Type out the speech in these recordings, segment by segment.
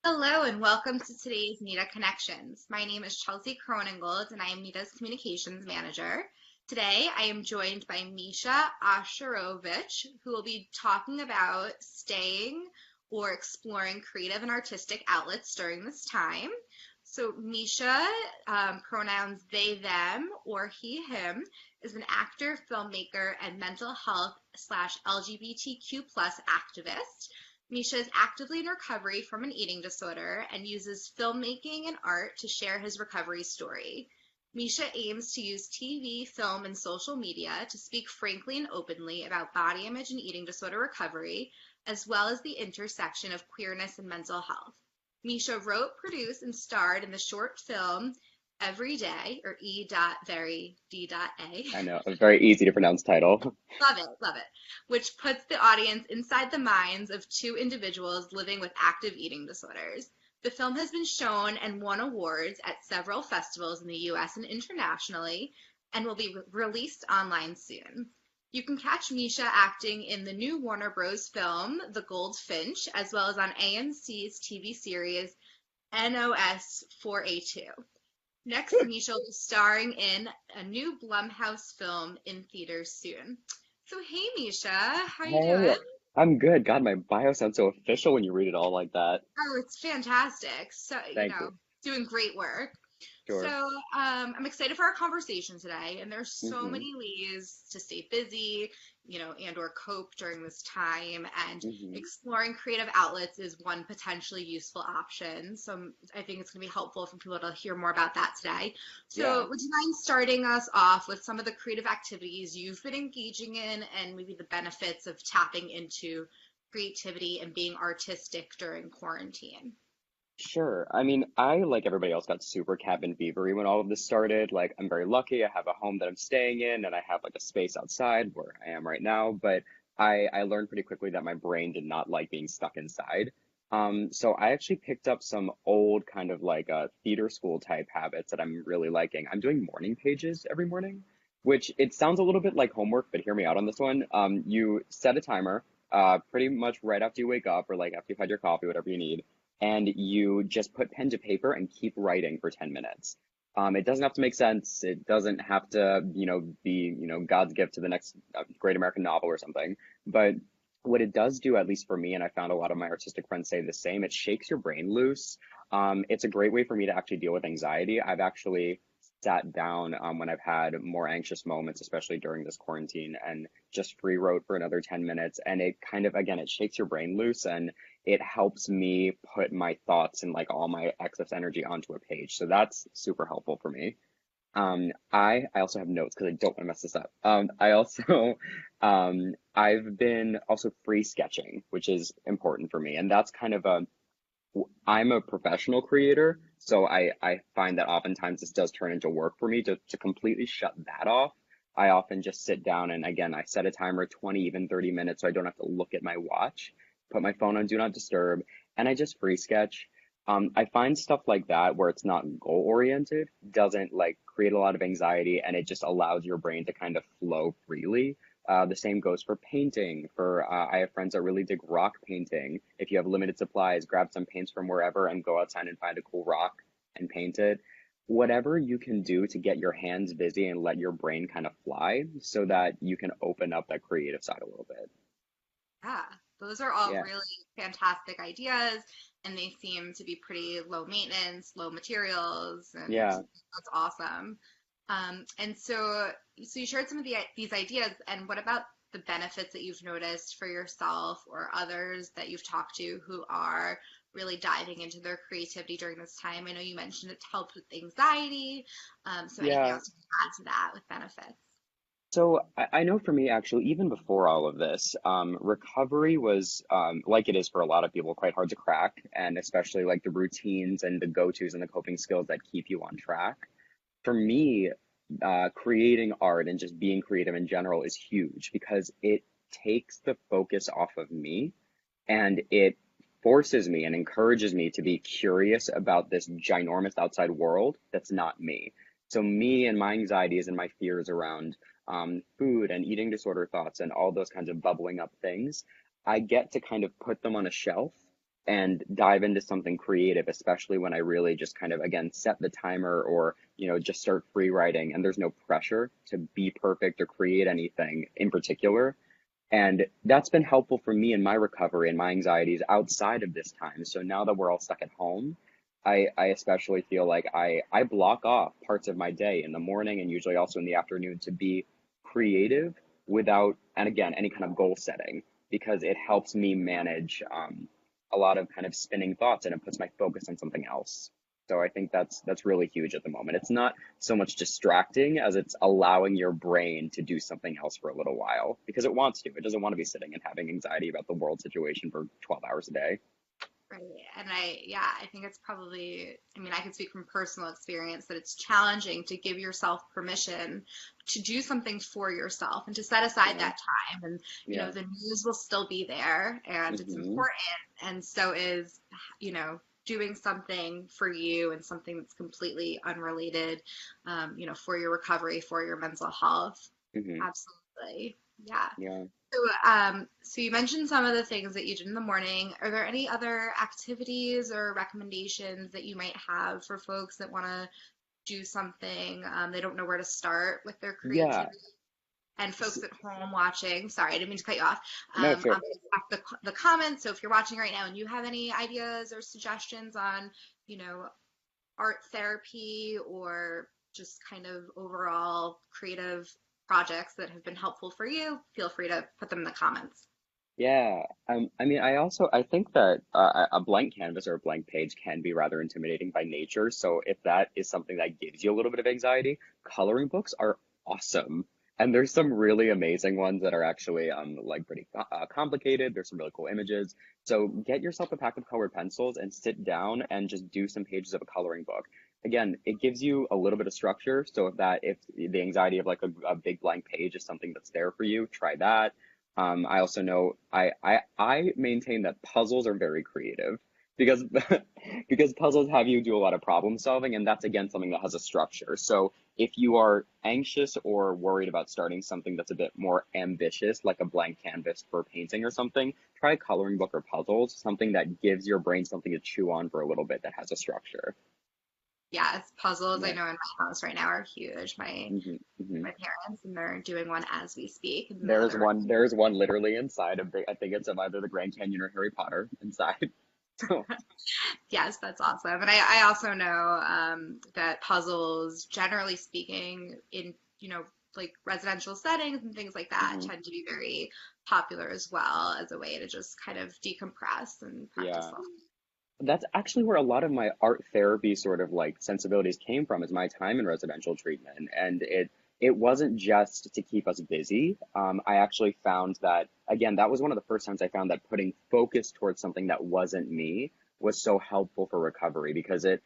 Hello and welcome to today's Meta Connections. My name is Chelsea Croningold and I am Meta's Communications Manager. Today I am joined by Misha Osherovich, who will be talking about staying or exploring creative and artistic outlets during this time. So Misha, pronouns they, them, or he, him, is an actor, filmmaker, and mental health slash LGBTQ plus activist. Misha is actively in recovery from an eating disorder and uses filmmaking and art to share his recovery story. Misha aims to use TV, film, and social media to speak frankly and openly about body image and eating disorder recovery, as well as the intersection of queerness and mental health. Misha wrote, produced, and starred in the short film Every Day, or E.Very.D.A. I know, a very easy to pronounce title. Love it. Which puts the audience inside the minds of two individuals living with active eating disorders. The film has been shown and won awards at several festivals in the US and internationally, and will be released online soon. You can catch Misha acting in the new Warner Bros. Film, The Goldfinch, as well as on AMC's TV series NOS 4A2. Next, Misha will be starring in a new Blumhouse film in theaters soon. So, hey, Misha, how you Hey, doing? I'm good. God, my bio sounds so official when you read it all like that. Oh, it's fantastic. So, Thank you. doing great work. So, Sure. I'm excited for our conversation today, and there's so hmm many ways to stay busy, and or cope during this time, and hmm exploring creative outlets is one potentially useful option. So, I think it's going to be helpful for people to hear more about that today. Yeah, So, would you mind starting us off with some of the creative activities you've been engaging in, and maybe the benefits of tapping into creativity and being artistic during quarantine? sure. I mean, I, like everybody else, got super cabin fevery when all of this started. Like, I'm very lucky. I have a home that I'm staying in, and I have like a space outside where I am right now. But I learned pretty quickly that my brain did not like being stuck inside. So I actually picked up some old kind of like theater school type habits that I'm really liking. I'm doing morning pages every morning, which it sounds a little bit like homework, but hear me out on this one. You set a timer, pretty much right after you wake up or like after you've had your coffee, whatever you need, and you just put pen to paper and keep writing for 10 minutes. It doesn't have to make sense. It doesn't have to, be, God's gift to the next great American novel or something. But what it does do, at least for me, and I found a lot of my artistic friends say the same, it shakes your brain loose. It's a great way for me to actually deal with anxiety. I've actually sat down when I've had more anxious moments, especially during this quarantine, and just free wrote for another 10 minutes. And it kind of, again, it shakes your brain loose and it helps me put my thoughts and like all my excess energy onto a page. So that's super helpful for me. I also have notes because I don't want to mess this up. I also I've been also free sketching, which is important for me, and that's kind of a I'm a professional creator, so I find that oftentimes this does turn into work for me to completely shut that off. I often just sit down and again, I set a timer 20, even 30 minutes so I don't have to look at my watch, put my phone on do not disturb, and I just free sketch. I find stuff like that where it's not goal oriented doesn't like create a lot of anxiety and it just allows your brain to kind of flow freely. The same goes for painting. I have friends that really dig rock painting. If you have limited supplies, grab some paints from wherever and go outside and find a cool rock and paint it. Whatever you can do to get your hands busy and let your brain kind of fly so that you can open up that creative side a little bit. Yeah, those are all Yeah. really fantastic ideas, and they seem to be pretty low maintenance, low materials, and Yeah. that's awesome. And so you shared some of these ideas, and what about the benefits that you've noticed for yourself or others that you've talked to who are really diving into their creativity during this time? I know you mentioned it helped with anxiety. So anything Yeah. else you can add to that with benefits? So I know for me, actually, even before all of this, recovery was, like it is for a lot of people, quite hard to crack, and especially like the routines and the go-tos and the coping skills that keep you on track. For me, creating art and just being creative in general is huge because it takes the focus off of me and it forces me and encourages me to be curious about this ginormous outside world that's not me. So me and my anxieties and my fears around food and eating disorder thoughts and all those kinds of bubbling up things, I get to kind of put them on a shelf and dive into something creative, especially when I really just kind of, again, set the timer or, just start free writing and there's no pressure to be perfect or create anything in particular. And that's been helpful for me in my recovery and my anxieties outside of this time. So now that we're all stuck at home, I especially feel like I block off parts of my day in the morning and usually also in the afternoon to be creative without, and again, any kind of goal setting, because it helps me manage a lot of kind of spinning thoughts and it puts my focus on something else. So I think that's really huge at the moment. It's not so much distracting as it's allowing your brain to do something else for a little while because it wants to. It doesn't want to be sitting and having anxiety about the world situation for 12 hours a day. Right. And yeah, I think it's probably, I mean, I can speak from personal experience that it's challenging to give yourself permission to do something for yourself and to set aside Yeah. that time. And, Yeah. the news will still be there and it's Hmm. important. And so is, doing something for you and something that's completely unrelated, for your recovery, for your mental health. Hmm. Absolutely. Yeah. Yeah. So you mentioned some of the things that you did in the morning. Are there any other activities or recommendations that you might have for folks that want to do something, they don't know where to start with their Yeah. creativity? And S- folks at home watching, sorry, I didn't mean to cut you off. No, I'm sure. going to check the comments. So if you're watching right now and you have any ideas or suggestions on, you know, art therapy or just kind of overall creative projects that have been helpful for you, feel free to put them in the comments. Yeah. I mean, I think that a blank canvas or a blank page can be rather intimidating by nature. So if that is something that gives you a little bit of anxiety, coloring books are awesome. And there's some really amazing ones that are actually like pretty complicated. There's some really cool images. So get yourself a pack of colored pencils and sit down and just do some pages of a coloring book. Again, it gives you a little bit of structure. So if the anxiety of like a big blank page is something that's there for you, try that. I also know I maintain that puzzles are very creative because because puzzles have you do a lot of problem solving, and that's again something that has a structure. So if you are anxious or worried about starting something that's a bit more ambitious, like a blank canvas for painting or something, try a coloring book or puzzles, something that gives your brain something to chew on for a little bit that has a structure. Yes, puzzles I Yeah. know in my house right now are huge. Hmm. Hmm. My parents and they're doing one as we speak in the There's other room. one. There's one literally inside of I think it's of either the Grand Canyon or Harry Potter inside. So Yes, that's awesome. And I also know that puzzles, generally speaking, in, like residential settings and things like that, mhm. tend to be very popular as well as a way to just kind of decompress and practice Yeah. self. That's actually where a lot of my art therapy sort of like sensibilities came from is my time in residential treatment. And it wasn't just to keep us busy. I actually found that again, that was one of the first times I found that putting focus towards something that wasn't me was so helpful for recovery because it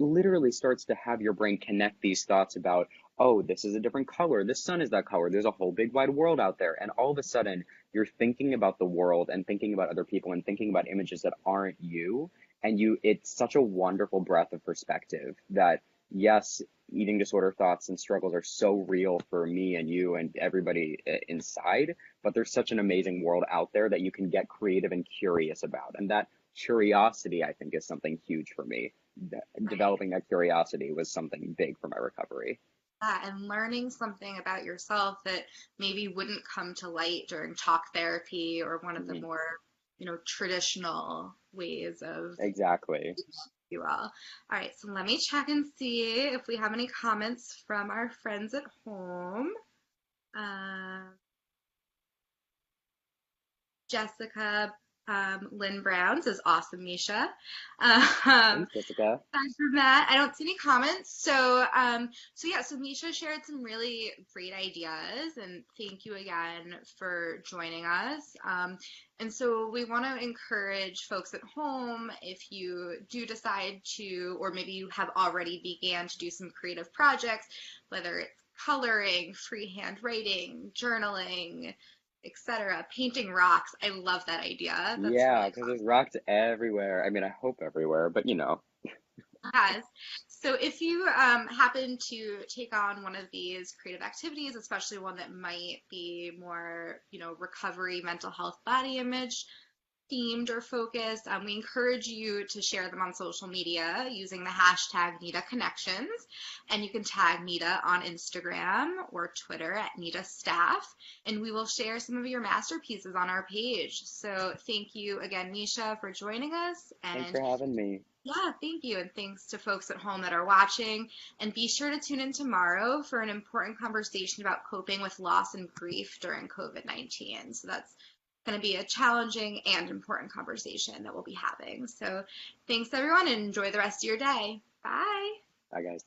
literally starts to have your brain connect these thoughts about, oh, this is a different color, this sun is that color, there's a whole big wide world out there. And all of a sudden you're thinking about the world and thinking about other people and thinking about images that aren't you. And it's such a wonderful breath of perspective that, yes, eating disorder thoughts and struggles are so real for me and you and everybody inside, but there's such an amazing world out there that you can get creative and curious about. And that curiosity, I think, is something huge for me. Right. Developing that curiosity was something big for my recovery. And learning something about yourself that maybe wouldn't come to light during talk therapy or one of the Mhm. more, traditional ways of Exactly. you all. All right, so let me check and see if we have any comments from our friends at home. Um, Jessica Lynn Brown says, awesome, Misha. Um, Thanks, Jessica. aside from that, I don't see any comments. So Misha shared some really great ideas, and thank you again for joining us. And so we want to encourage folks at home, if you do decide to, or maybe you have already began to do some creative projects, whether it's coloring, freehand writing, journaling, etc., painting rocks. I love that idea. That's Yeah, really because there's rocks everywhere. I mean, I hope everywhere, but Yes. So if you happen to take on one of these creative activities, especially one that might be more, recovery, mental health, body image themed or focused, we encourage you to share them on social media using the hashtag Nita Connections. And you can tag Nita on Instagram or Twitter at Nita Staff, and we will share some of your masterpieces on our page. So thank you again, Misha, for joining us. Thanks And for having me. yeah, thank you. And thanks to folks at home that are watching. And be sure to tune in tomorrow for an important conversation about coping with loss and grief during COVID-19. So that's going to be a challenging and important conversation that we'll be having. So thanks, everyone, and enjoy the rest of your day. Bye. Bye, guys.